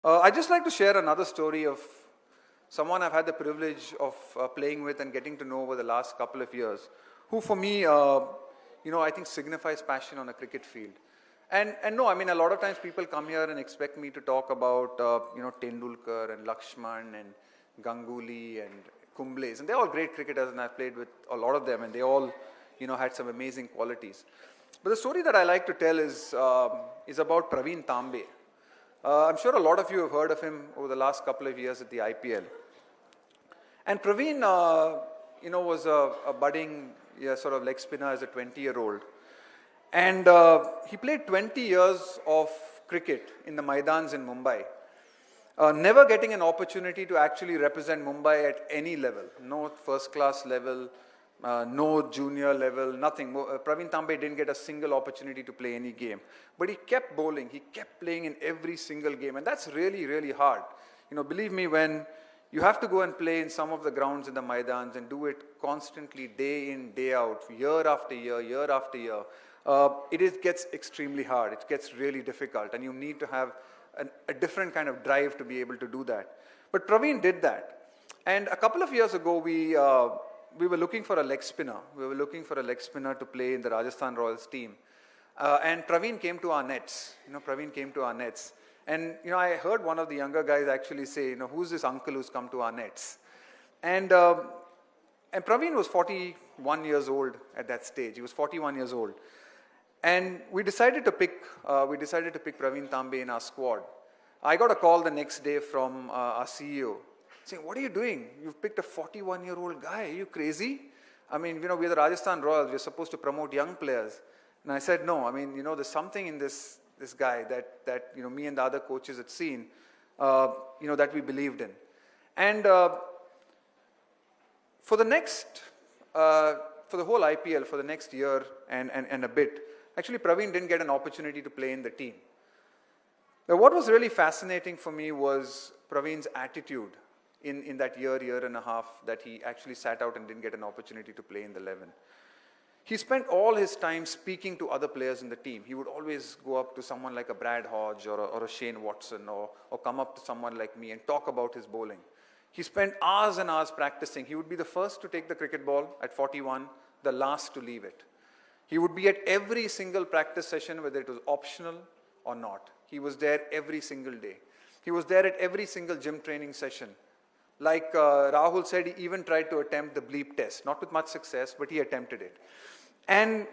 I'd just like to share another story of someone I've had the privilege of playing with and getting to know over the last couple of years, who for me, I think signifies passion on a cricket field. And no, I mean, a lot of times people come here and expect me to talk about, Tendulkar and Lakshman and Ganguly and Kumble's, and they're all great cricketers, and I've played with a lot of them, and they all, had some amazing qualities. But the story that I like to tell is about Praveen Tambe. I'm sure a lot of you have heard of him over the last couple of years at the IPL. And Praveen, was a budding sort of leg spinner as a 20-year-old. And he played 20 years of cricket in the Maidans in Mumbai, never getting an opportunity to actually represent Mumbai at any level, no first-class level, no junior level, nothing. Praveen Tambe didn't get a single opportunity to play any game. But he kept bowling, he kept playing in every single game, and that's really, really hard. Believe me, when you have to go and play in some of the grounds in the Maidans and do it constantly, day in, day out, year after year after year, gets extremely hard. It gets really difficult, and you need to have a different kind of drive to be able to do that. But Praveen did that. And a couple of years ago, we were looking for a leg spinner. We were looking for a leg spinner to play in the Rajasthan Royals team. And Praveen came to our nets. Praveen came to our nets. And, I heard one of the younger guys actually say, who's this uncle who's come to our nets? And Praveen was 41 years old at that stage. He was 41 years old. And we decided to pick Praveen Tambe in our squad. I got a call the next day from our CEO saying, what are you doing? You've picked a 41-year-old guy. Are you crazy? I mean, we're the Rajasthan Royals. We're supposed to promote young players. And I said, no, I mean, there's something in this guy that me and the other coaches had seen, that we believed in. And for the whole IPL, for the next year and a bit, actually Praveen didn't get an opportunity to play in the team. Now, what was really fascinating for me was Praveen's attitude in that year and a half that he actually sat out and didn't get an opportunity to play in the 11. He spent all his time speaking to other players in the team. He would always go up to someone like a Brad Hodge or a Shane Watson or come up to someone like me and talk about his bowling. He spent hours and hours practicing. He would be the first to take the cricket ball at 41, the last to leave it. He would be at every single practice session, whether it was optional or not. He was there every single day. He was there at every single gym training session. Like Rahul said, he even tried to attempt the bleep test. Not with much success, but he attempted it. And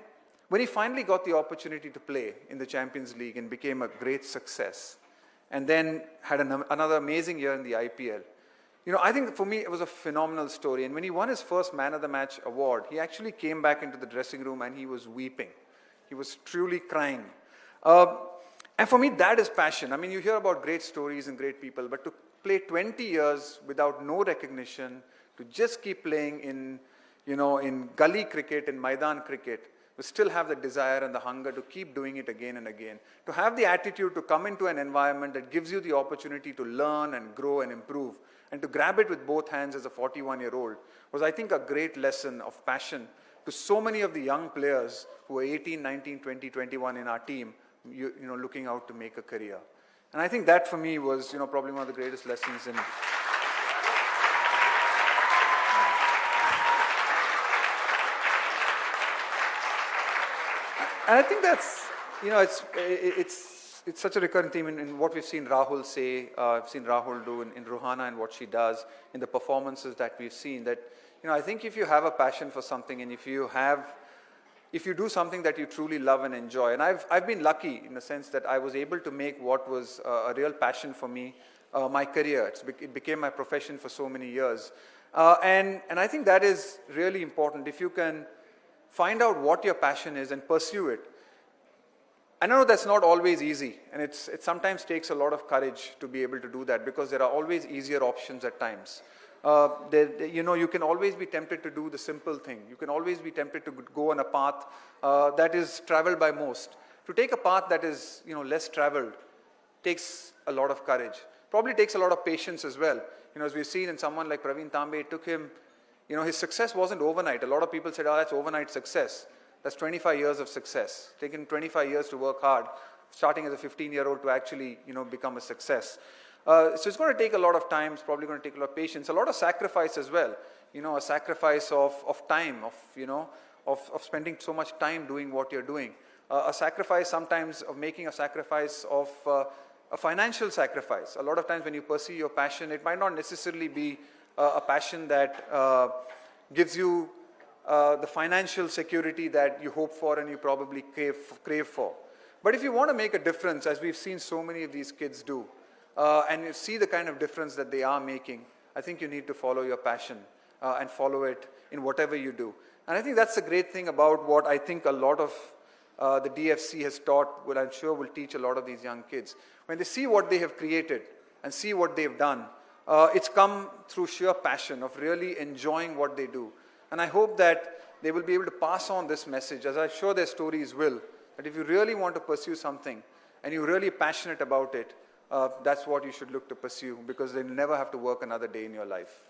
when he finally got the opportunity to play in the Champions League and became a great success, and then had another amazing year in the IPL, I think for me it was a phenomenal story. And when he won his first Man of the Match award, he actually came back into the dressing room and he was weeping. He was truly crying. And for me, that is passion. I mean, you hear about great stories and great people, but to play 20 years without no recognition, to just keep playing in gully cricket, in Maidan cricket, to still have the desire and the hunger to keep doing it again and again, to have the attitude to come into an environment that gives you the opportunity to learn and grow and improve, and to grab it with both hands as a 41-year-old was, I think, a great lesson of passion to so many of the young players who are 18, 19, 20, 21 in our team, looking out to make a career. And I think that for me was, probably one of the greatest lessons in. And I think that's, it's such a recurrent theme in what we've seen Rahul say, I've seen Rahul do in Ruhana and what she does, in the performances that we've seen, that, I think if you have a passion for something and if you do something that you truly love and enjoy, and I've been lucky in the sense that I was able to make what was a real passion for me, my career. It became my profession for so many years. And I think that is really important. If you can find out what your passion is and pursue it. I know that's not always easy, and it sometimes takes a lot of courage to be able to do that, because there are always easier options at times. You can always be tempted to do the simple thing. You can always be tempted to go on a path that is traveled by most. To take a path that is less traveled takes a lot of courage. Probably takes a lot of patience as well. As we've seen in someone like Praveen Tambe, it took him, his success wasn't overnight. A lot of people said, oh, that's overnight success. That's 25 years of success. Taken 25 years to work hard, starting as a 15-year-old to actually, become a success. So it's going to take a lot of time, it's probably going to take a lot of patience, a lot of sacrifice as well. A sacrifice of time, of spending so much time doing what you're doing. A sacrifice sometimes of making a sacrifice of a financial sacrifice. A lot of times when you pursue your passion, it might not necessarily be a passion that gives you the financial security that you hope for and you probably crave for. But if you want to make a difference, as we've seen so many of these kids do, and you see the kind of difference that they are making, I think you need to follow your passion and follow it in whatever you do. And I think that's the great thing about what I think a lot of the DFC has taught, what I'm sure will teach a lot of these young kids. When they see what they have created and see what they've done, it's come through sheer passion of really enjoying what they do. And I hope that they will be able to pass on this message, as I'm sure their stories will, that if you really want to pursue something and you're really passionate about it, that's what you should look to pursue, because then you never have to work another day in your life.